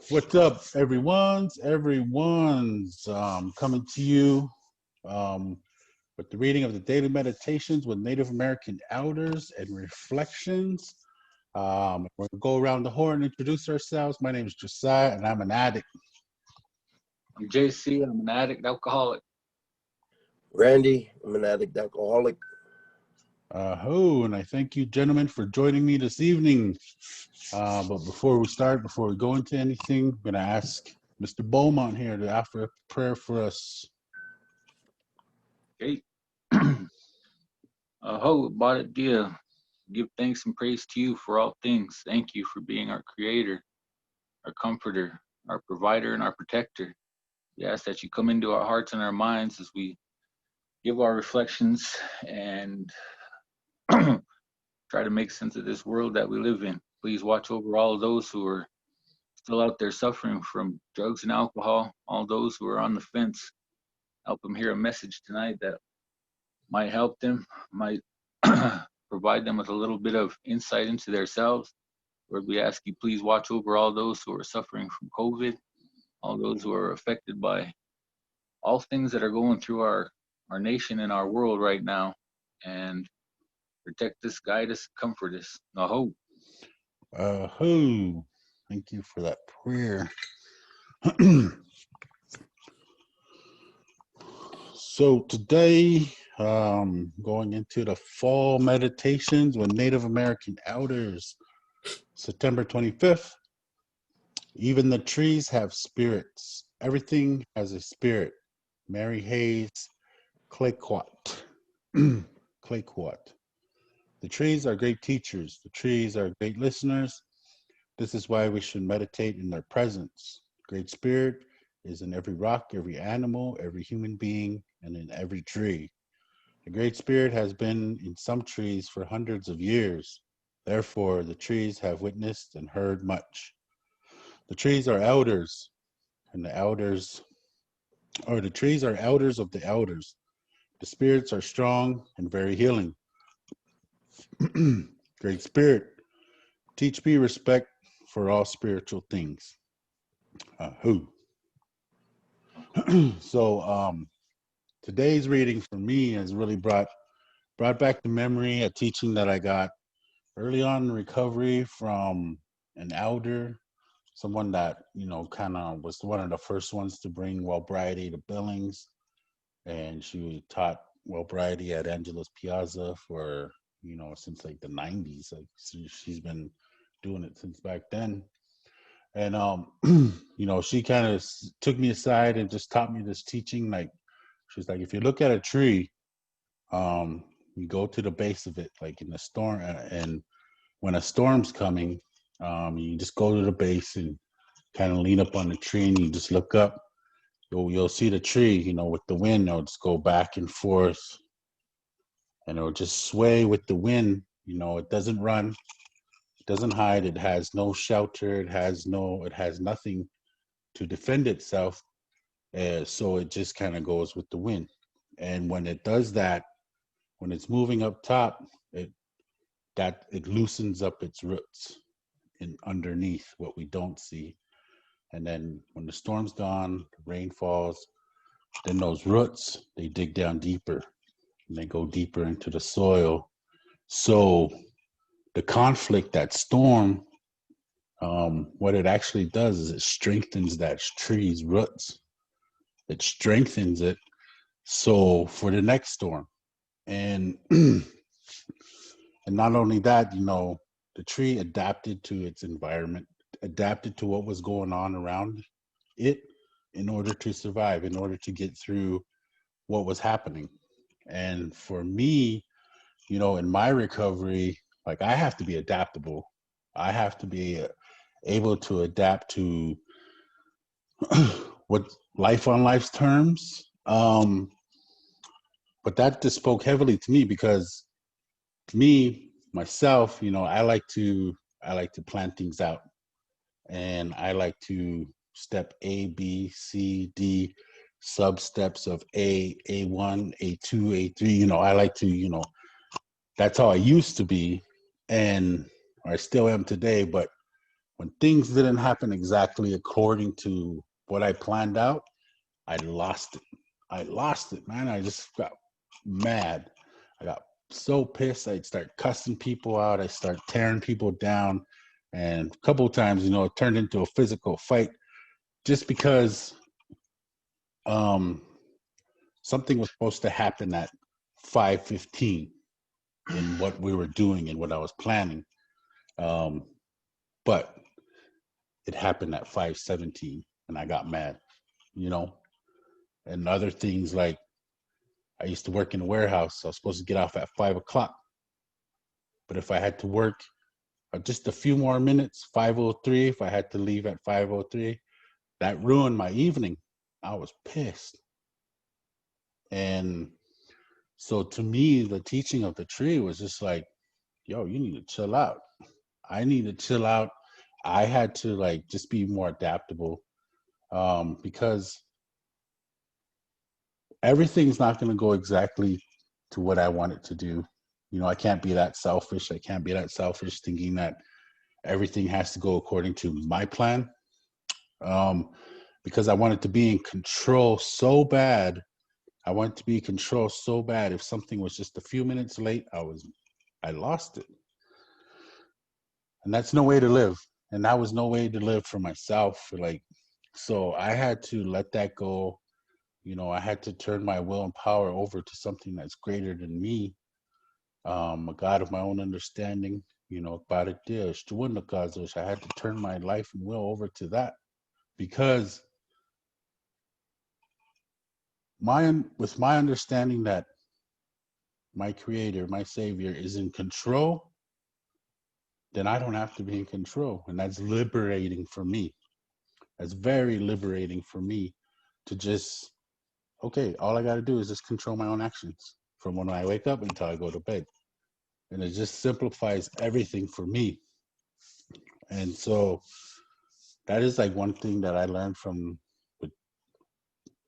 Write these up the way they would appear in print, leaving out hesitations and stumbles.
What's up, everyone's coming to you with the reading of the Daily Meditations with Native American Elders and Reflections. We're going to go around the horn and introduce ourselves. My name is Josiah, and I'm an addict. I'm JC. I'm an addict alcoholic. Randy, I'm an addict alcoholic. And I thank you, gentlemen, for joining me this evening. But before we go into anything, I'm going to ask Mr. Beaumont here to offer a prayer for us. Okay. Bada dia. Give thanks and praise to you for all things. Thank you for being our creator, our comforter, our provider, and our protector. We ask that you come into our hearts and our minds as we give our reflections and try to make sense of this world that we live in. Please watch over all of those who are still out there suffering from drugs and alcohol, all those who are on the fence. Help them hear a message tonight that might help them, might provide them with a little bit of insight into themselves. Lord, we ask you please watch over all those who are suffering from COVID, all those who are affected by all things that are going through our nation and our world right now, and protect us, guide us, comfort us. Naho. Thank you for that prayer. So today, going into the fall meditations with Native American Elders, September 25th. Even the trees have spirits. Everything has a spirit. Mary Hayes, Claquot. Claquot. The trees are great teachers. The trees are great listeners. This is why we should meditate in their presence. Great Spirit is in every rock, every animal, every human being, and in every tree. The Great Spirit has been in some trees for hundreds of years. Therefore, the trees have witnessed and heard much. The trees are elders, and the trees are elders of the elders. The spirits are strong and very healing. Great Spirit, teach me respect for all spiritual things. So today's reading for me has really brought back to memory a teaching that I got early on in recovery from an elder, someone that, kind of was one of the first ones to bring Wellbriety to Billings. And she taught Wellbriety at Angeles Piazza for, since like the 90s. Like she's been doing it since back then. And, she kind of took me aside and just taught me this teaching. Like, she's like, if you look at a tree, you go to the base of it, like in the storm. And when a storm's coming, you just go to the base and kind of lean up on the tree and you just look up. You'll see the tree, with the wind, it'll just go back and forth. And it'll just sway with the wind. It doesn't run. Doesn't hide. It has no shelter. It has nothing to defend itself. So it just kind of goes with the wind. And when it does that, when it's moving up top, it loosens up its roots in underneath what we don't see. And then when the storm's gone, the rain falls, then those roots, they dig down deeper and they go deeper into the soil. So the conflict, that storm, what it actually does is it strengthens that tree's roots. It strengthens it so for the next storm. And and not only that, the tree adapted to its environment, adapted to what was going on around it in order to survive, in order to get through what was happening. And for me, in my recovery, like I have to be adaptable. I have to be able to adapt to what life on life's terms. But that just spoke heavily to me because myself, I like to plan things out, and I like to step A, B, C, D, sub steps of A1, A2, A3. I like to, that's how I used to be, and I still am today. But when things didn't happen exactly according to what I planned out, I lost it. I lost it, man. I just got mad. I got so pissed. I'd start cussing people out. I start tearing people down. And a couple of times, you know, it turned into a physical fight just because something was supposed to happen at 5:15 in what we were doing and what I was planning. But it happened at 5:17 and I got mad, you know. And other things like I used to work in a warehouse. So I was supposed to get off at 5 o'clock. But if I had to work just a few more minutes, 5:03, if I had to leave at 5:03, that ruined my evening. I was pissed. And so to me, the teaching of the tree was just like, yo, you need to chill out. I need to chill out. I had to like just be more adaptable because everything's not going to go exactly to what I want it to do. You know, I can't be that selfish. I can't be that selfish thinking that everything has to go according to my plan. Because I wanted to be in control so bad. I wanted to be in control so bad. If something was just a few minutes late, I lost it. And that's no way to live. And that was no way to live for myself. Like, so I had to let that go. You know, I had to turn my will and power over to something that's greater than me. A God of my own understanding, you know, I had to turn my life and will over to that because with my understanding that my creator, my savior is in control, then I don't have to be in control. And that's liberating for me. That's very liberating for me to just, okay, all I got to do is just control my own actions from when I wake up until I go to bed. And it just simplifies everything for me. And so that is like one thing that I learned from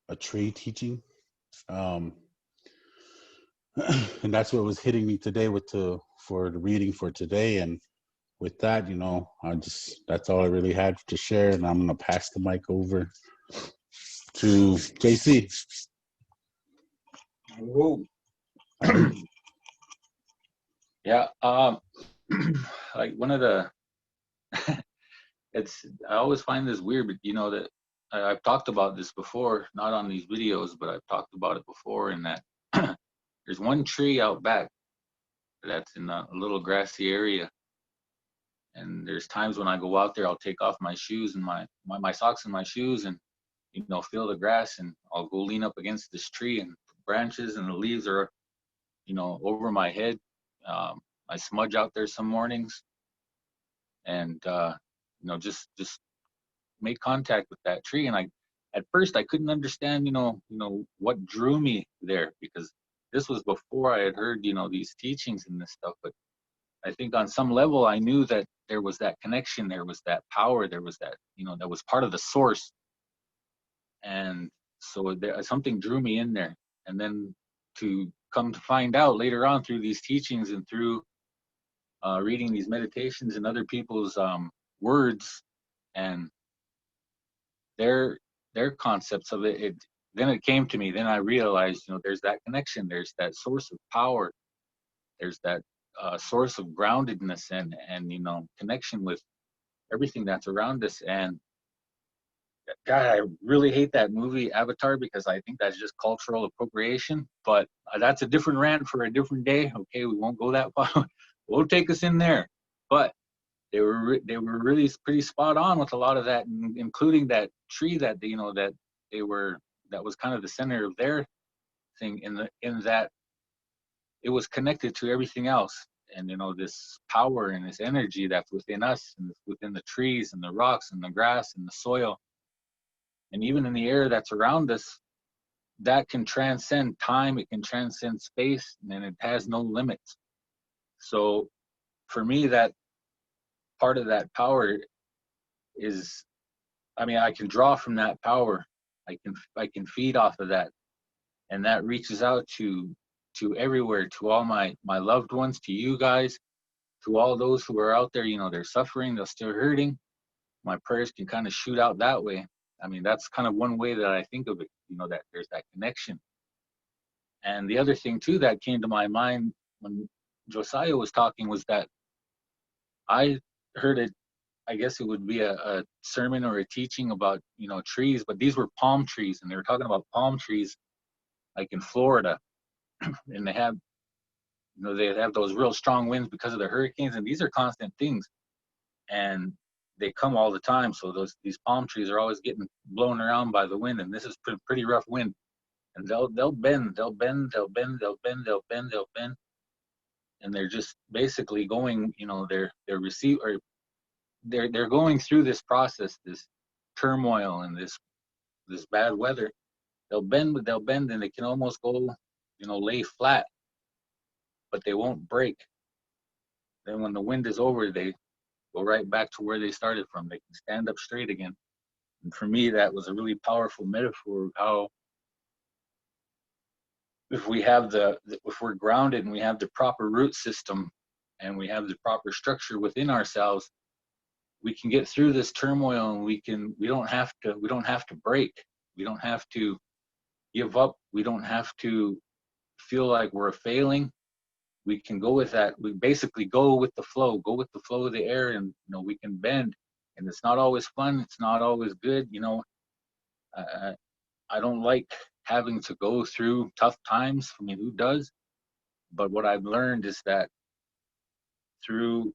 a tree teaching. And that's what was hitting me today for the reading for today. And with that, you know, that's all I really had to share. And I'm going to pass the mic over to JC. Whoa. Yeah. Like one of the, I always find this weird, but you know, that I've talked about this before, not on these videos, but I've talked about it before, in that there's one tree out back that's in a little grassy area. And there's times when I go out there, I'll take off my shoes and my socks and my shoes and, you know, feel the grass, and I'll go lean up against this tree, and the branches and the leaves are, you know, over my head. I smudge out there some mornings, and you know, just make contact with that tree. And at first I couldn't understand, you know, what drew me there, because this was before I had heard, you know, these teachings and this stuff. But I think on some level I knew that there was that connection, there was that power, there was that, you know, that was part of the source. And so something drew me in there. And then to come to find out later on through these teachings and through reading these meditations and other people's words and their concepts of it, then it came to me. Then I realized, you know, there's that connection, there's that source of power, there's that source of groundedness and you know, connection with everything that's around us. And God, I really hate that movie Avatar, because I think that's just cultural appropriation. But that's a different rant for a different day. Okay, we won't go that far. Won't take us in there. But they were really pretty spot on with a lot of that, including that tree that that was kind of the center of their thing, in that it was connected to everything else. And you know, this power and this energy that's within us and within the trees and the rocks and the grass and the soil, and even in the air that's around us, that can transcend time, it can transcend space, and it has no limits. So for me, that part of that power is, I mean, I can draw from that power. I can feed off of that, and that reaches out to everywhere, to all my loved ones, to you guys, to all those who are out there. You know, they're suffering, they're still hurting, my prayers can kind of shoot out that way. I mean, that's kind of one way that I think of it, that there's that connection. And the other thing too that came to my mind when Josiah was talking was that I heard it, I guess it would be a sermon or a teaching about, trees, but these were palm trees, and they were talking about palm trees like in Florida. And they have those real strong winds because of the hurricanes, and these are constant things, and they come all the time. So these palm trees are always getting blown around by the wind, and this is pretty rough wind. And they'll bend, and they're just basically going, they're going through this process, this turmoil and this bad weather. They'll bend, and they can almost go, lay flat, but they won't break. Then when the wind is over, they go right back to where they started from. They can stand up straight again. And for me, that was a really powerful metaphor of how, if we're grounded and we have the proper root system and we have the proper structure within ourselves, we can get through this turmoil, and we don't have to break. We don't have to give up. We don't have to feel like we're failing. We can go with that. We basically go with the flow of the air, and we can bend. And it's not always fun. It's not always good. I don't like having to go through tough times. I mean, who does? But what I've learned is that through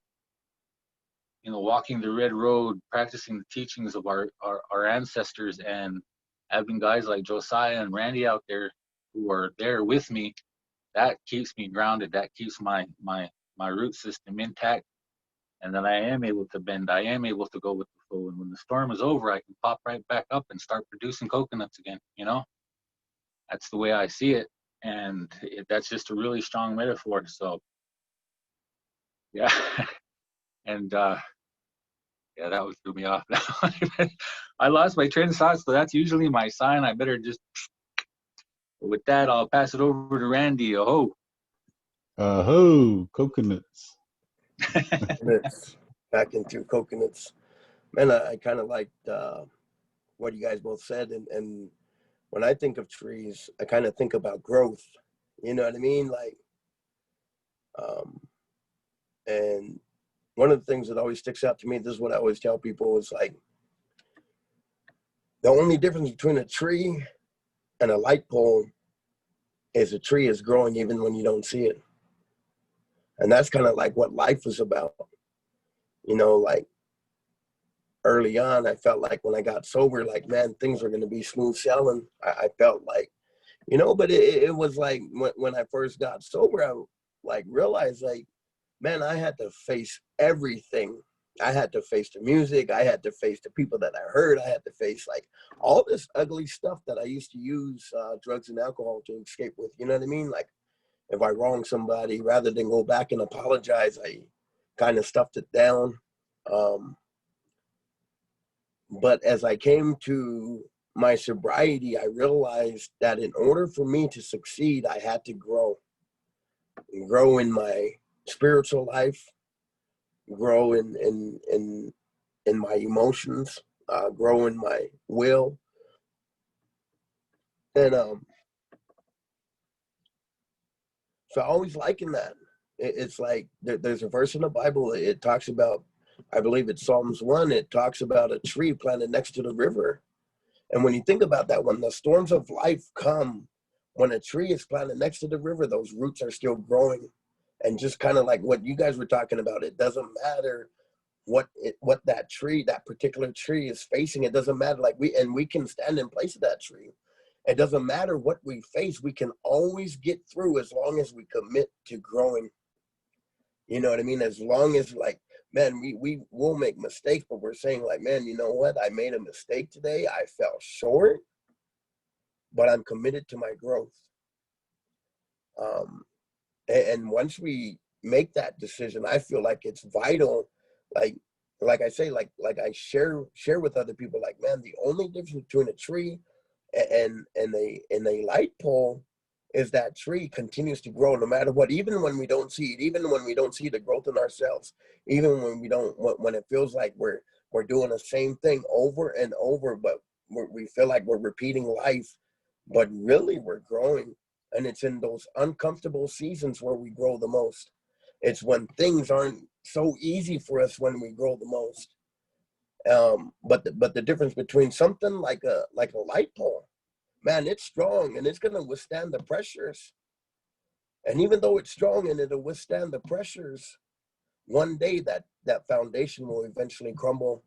walking the red road, practicing the teachings of our ancestors, and having guys like Josiah and Randy out there who are there with me, that keeps me grounded. That keeps my root system intact. And then I am able to bend. I am able to go with the flow. And when the storm is over, I can pop right back up and start producing coconuts again. That's the way I see it. And that's just a really strong metaphor. So, yeah. And, yeah, that would throw me off. I lost my train of thought, so that's usually my sign. I better just. With that, I'll pass it over to Randy. Oh. Coconuts. Coconuts. Back into coconuts. Man, I kind of liked what you guys both said. And when I think of trees, I kind of think about growth. You know what I mean? Like, and one of the things that always sticks out to me, this is what I always tell people, is like, the only difference between a tree and a light pole is a tree is growing even when you don't see it. And that's kind of like what life is about. Like early on, I felt like when I got sober, like, man, things were going to be smooth sailing. I felt like, but it was like when I first got sober, I like realized like, man, I had to face everything. I had to face the music. I had to face the people that I heard. I had to face like all this ugly stuff that I used to use drugs and alcohol to escape with. You know what I mean? Like if I wronged somebody, rather than go back and apologize, I kind of stuffed it down. But as I came to my sobriety, I realized that in order for me to succeed, I had to grow in my spiritual life, grow in my emotions, grow in my will. And so I always liken that. It's like there's a verse in the Bible, it talks about, I believe it's Psalms 1, it talks about a tree planted next to the river. And when you think about that, when the storms of life come, when a tree is planted next to the river, those roots are still growing. And just kind of like what you guys were talking about, it doesn't matter what that tree, that particular tree is facing. It doesn't matter. Like we can stand in place of that tree. It doesn't matter what we face. We can always get through as long as we commit to growing. You know what I mean? As long as like, man, we will make mistakes, but we're saying like, man, you know what? I made a mistake today. I fell short, but I'm committed to my growth. And once we make that decision, I feel like it's vital. Like I say, like I share with other people, like, man, the only difference between a tree and a light pole is that tree continues to grow no matter what, even when we don't see it, even when we don't see the growth in ourselves, even when we don't, when it feels like we're We're doing the same thing over and over, but we feel like we're repeating life, but really we're growing. And it's in those uncomfortable seasons where we grow the most. It's when things aren't so easy for us when we grow the most. But the difference between something like a light pole, man, it's strong and it's gonna withstand the pressures. And even though it's strong and it'll withstand the pressures, one day that foundation will eventually crumble.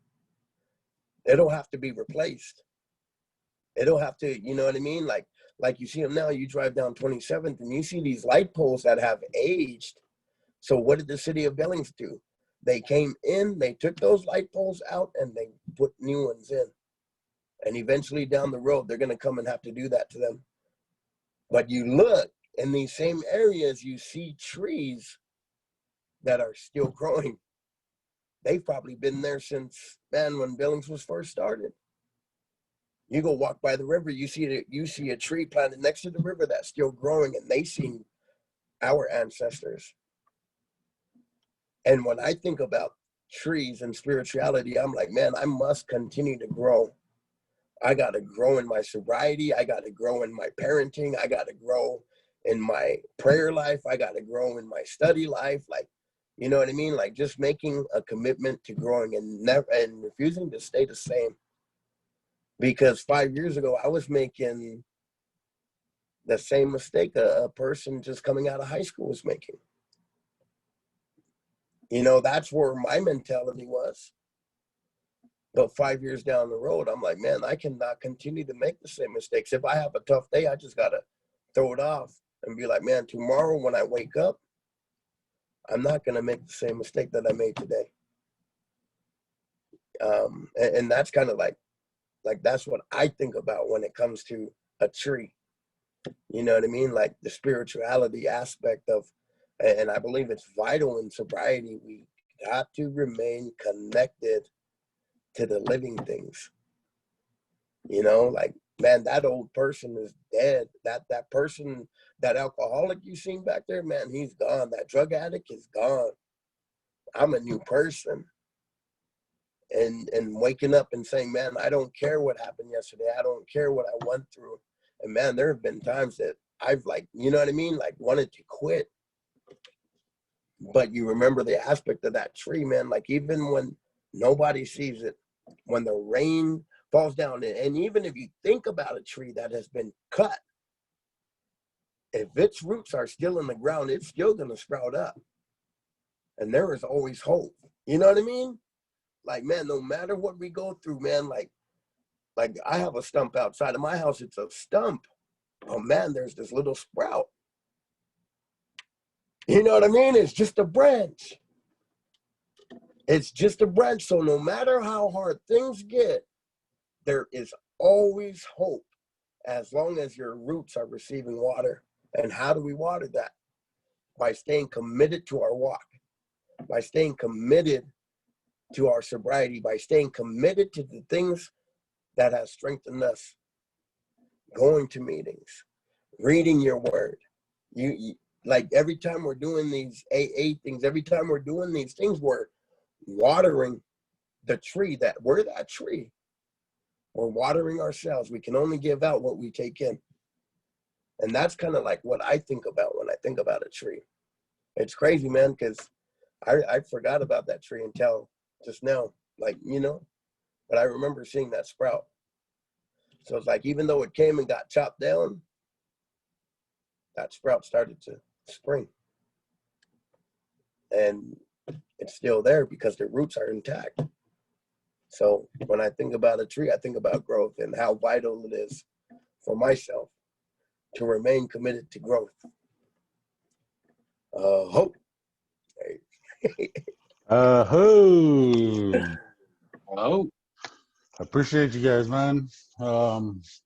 It'll have to be replaced. It'll have to, you know what I mean? Like you see them now, you drive down 27th and you see these light poles that have aged. So what did the city of Billings do? They came in, they took those light poles out and they put new ones in. And eventually down the road, they're gonna come and have to do that to them. But you look in these same areas, you see trees that are still growing. They've probably been there since, man, when Billings was first started. You go walk by the river, you see a tree planted next to the river that's still growing, and they seen our ancestors. And when I think about trees and spirituality, I'm like, man, I must continue to grow. I got to grow in my sobriety. I got to grow in my parenting. I got to grow in my prayer life. I got to grow in my study life. Like, you know what I mean? Like just making a commitment to growing and refusing to stay the same. Because 5 years ago, I was making the same mistake a person just coming out of high school was making. You know, that's where my mentality was. But 5 years down the road, I'm like, man, I cannot continue to make the same mistakes. If I have a tough day, I just got to throw it off and be like, man, tomorrow when I wake up, I'm not going to make the same mistake that I made today. And that's kind of like that's what I think about when it comes to a tree. You know what I mean? Like the spirituality aspect of, and I believe it's vital in sobriety. We got to remain connected to the living things. You know, like, man, that old person is dead. That person, that alcoholic you seen back there, man, he's gone. That drug addict is gone. I'm a new person. And waking up and saying, man, I don't care what happened yesterday. I don't care what I went through. And man, there have been times that I've like, you know what I mean? Like wanted to quit. But you remember the aspect of that tree, man, like even when nobody sees it, when the rain falls down, and even if you think about a tree that has been cut, if its roots are still in the ground, it's still going to sprout up. And there is always hope. You know what I mean? Like, man, no matter what we go through, man, like I have a stump outside of my house. It's a stump. Oh, man, there's this little sprout. You know what I mean? It's just a branch. It's just a branch. So no matter how hard things get, there is always hope as long as your roots are receiving water. And how do we water that? By staying committed to our walk, by staying committed to our sobriety, by staying committed to the things that has strengthened us. Going to meetings, reading your word. You like every time we're doing these AA things, every time we're doing these things, we're watering the tree. That we're that tree. We're watering ourselves. We can only give out what we take in. And that's kind of like what I think about when I think about a tree. It's crazy, man, because I forgot about that tree until just now, like, you know, but I remember seeing that sprout. So it's like, even though it came and got chopped down, that sprout started to spring. And it's still there because the roots are intact. So when I think about a tree, I think about growth and how vital it is for myself to remain committed to growth. Hope. Oh, I appreciate you guys, man.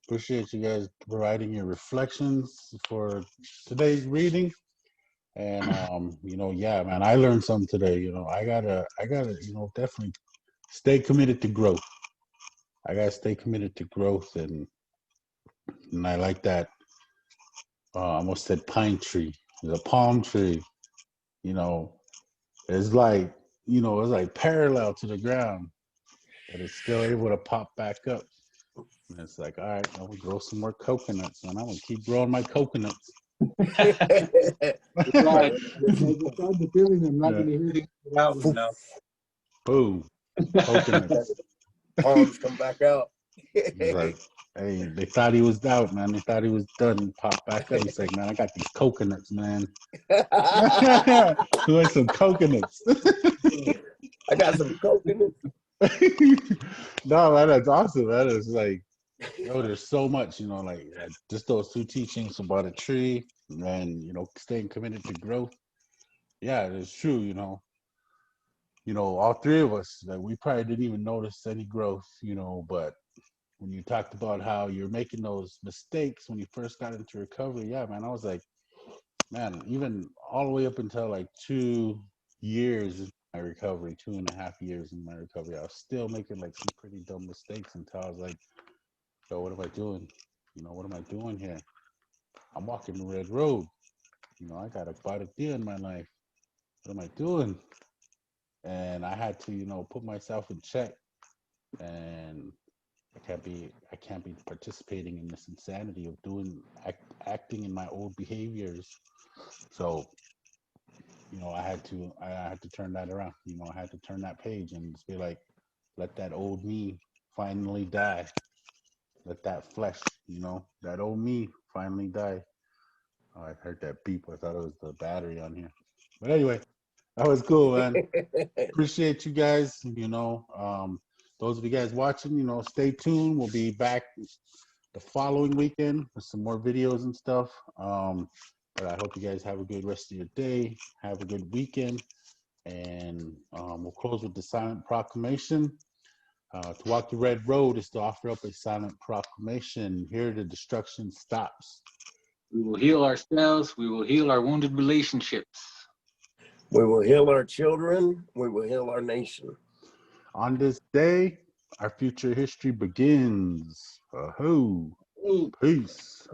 Appreciate you guys providing your reflections for today's reading. And you know, yeah, man, I learned something today. You know, I gotta, you know, definitely stay committed to growth. I gotta stay committed to growth, and I like that. I almost said pine tree, the palm tree. You know, it's like, you know, it's like parallel to the ground. but it's still able to pop back up. And it's like, all right, I'm gonna grow some more coconuts, and I'm gonna keep growing my coconuts. Right. I was starting to feeling I'm not Yeah. going to hear that one now. Boom, coconuts. Palms come back out. He's like, hey, they thought he was out, man. They thought he was done. Pop back up. He's like, man, I got these coconuts, man. Who has some coconuts? I got some coconuts. No, man, that's awesome, man. It's like, yo, there's so much, like just those two teachings about a tree and staying committed to growth. Yeah, it's true. All three of us, like, we probably didn't even notice any growth, but when you talked about how you're making those mistakes when you first got into recovery, yeah, man, I was like, man, even all the way up until like 2 years in my recovery, 2.5 years in my recovery, I was still making like some pretty dumb mistakes until I was like, yo, what am I doing? What am I doing here? I'm walking the red road. I got quite a deal in my life. What am I doing? And I had to, put myself in check. And I can't be participating in this insanity of acting in my old behaviors. So, I had to turn that around. I had to turn that page and just be like, let that old me finally die. Let that flesh, that old me finally die. Oh, I heard that beep. I thought it was the battery on here. But anyway, that was cool, man. Appreciate you guys. Those of you guys watching, stay tuned. We'll be back the following weekend with some more videos and stuff. But I hope you guys have a good rest of your day. Have a good weekend. And we'll close with the silent proclamation. To walk the red road is to offer up a silent proclamation. Here the destruction stops. We will heal ourselves. We will heal our wounded relationships. We will heal our children. We will heal our nation. On this day, our future history begins. Peace.